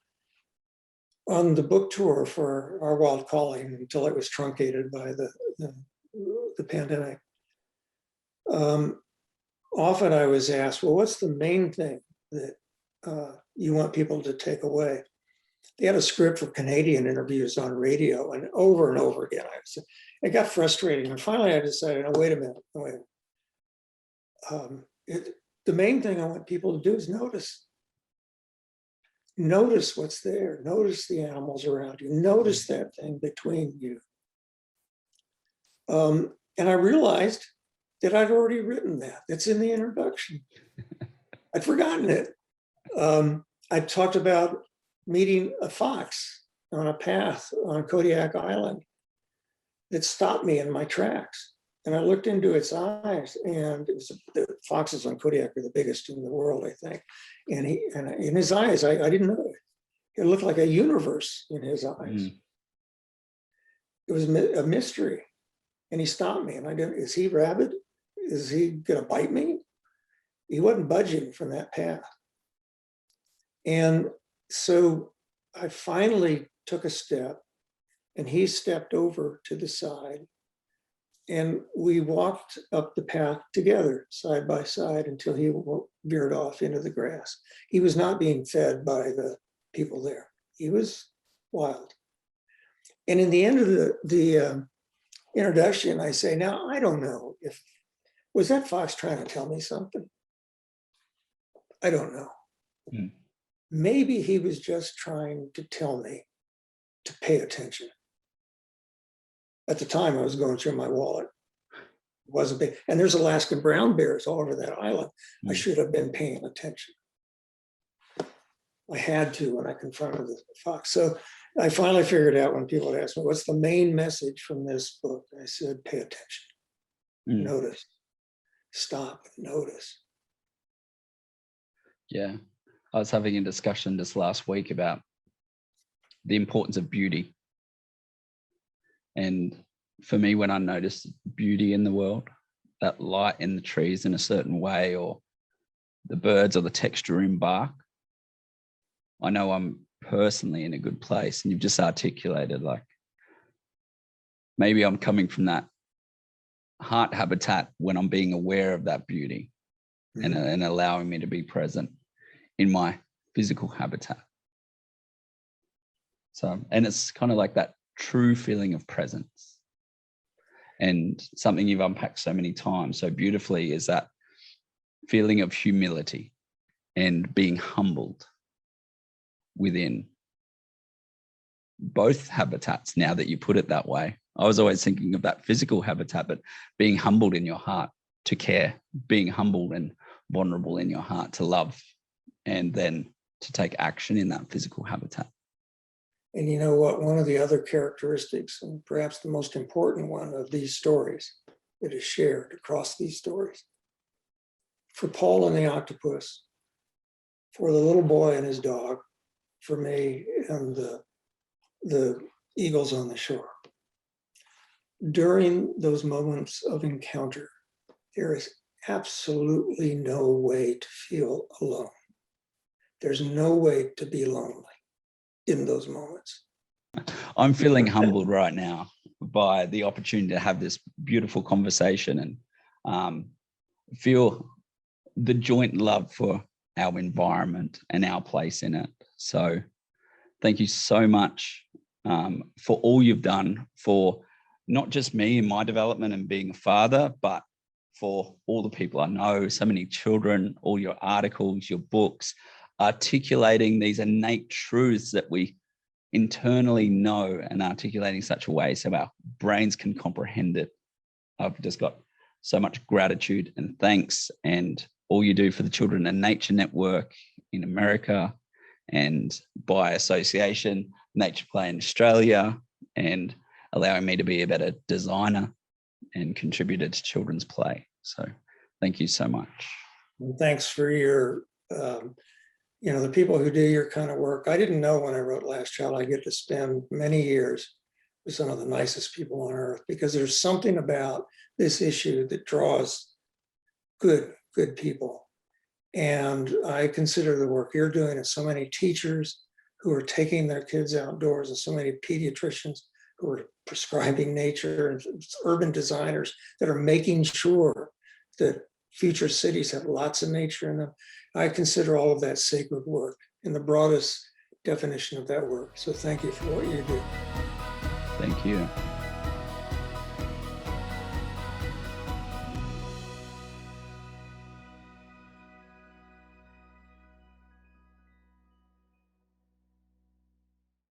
On the book tour for Our Wild Calling, until it was truncated by the pandemic, often I was asked, well, what's the main thing that you want people to take away? They had a script for Canadian interviews on radio, and over again, it got frustrating. And finally I decided, oh, wait a minute. The main thing I want people to do is notice. Notice what's there. Notice the animals around you. Notice that thing between you. And I realized that I'd already written that. It's in the introduction. I'd forgotten it. I talked about meeting a fox on a path on Kodiak Island that stopped me in my tracks. And I looked into its eyes, and the foxes on Kodiak are the biggest in the world, I think. And in his eyes, I didn't know it. It looked like a universe in his eyes. It was a mystery. And he stopped me, and I didn't, is he rabid? Is he gonna bite me? He wasn't budging from that path. And so I finally took a step, and he stepped over to the side, and we walked up the path together, side by side, until he veered off into the grass. He was not being fed by the people there. He was wild. And in the end of the introduction, I say, now, I don't know was that fox trying to tell me something? I don't know. Maybe he was just trying to tell me to pay attention. At the time, I was going through my wallet. It wasn't big. And there's Alaskan brown bears all over that island. I should have been paying attention. I had to when I confronted the fox. So I finally figured out, when people would ask me, what's the main message from this book? I said, pay attention. Notice. Stop, notice. Yeah. I was having a discussion this last week about the importance of beauty. And for me, when I notice beauty in the world, that light in the trees in a certain way, or the birds, or the texture in bark, I know I'm personally in a good place. And you've just articulated, like, maybe I'm coming from that heart habitat when I'm being aware of that beauty, and allowing me to be present in my physical habitat. So, and it's kind of like that true feeling of presence. And something you've unpacked so many times so beautifully is that feeling of humility and being humbled within both habitats, now that you put it that way. I was always thinking of that physical habitat, but being humbled in your heart to care, being humbled and vulnerable in your heart to love, and then to take action in that physical habitat. And you know what? One of the other characteristics, and perhaps the most important one of these stories that is shared across these stories, for Paul and the octopus, for the little boy and his dog, for me and the eagles on the shore, during those moments of encounter, there is absolutely no way to feel alone. There's no way to be lonely in those moments. I'm feeling humbled right now by the opportunity to have this beautiful conversation and feel the joint love for our environment and our place in it. So thank you so much for all you've done for not just me in my development and being a father, but for all the people I know, so many children, all your articles, your books, articulating these innate truths that we internally know and articulating such a way so our brains can comprehend it. I've just got so much gratitude and thanks, and all you do for the Children and Nature Network in America, and by association, Nature Play in Australia, and allowing me to be a better designer and contributor to children's play. So thank you so much. And thanks for your, the people who do your kind of work. I didn't know when I wrote Last Child, I get to spend many years with some of the nicest people on earth, because there's something about this issue that draws good people. And I consider the work you're doing, and so many teachers who are taking their kids outdoors, and so many pediatricians who are prescribing nature, and urban designers that are making sure that future cities have lots of nature in them. I consider all of that sacred work in the broadest definition of that word. So thank you for what you do. Thank you.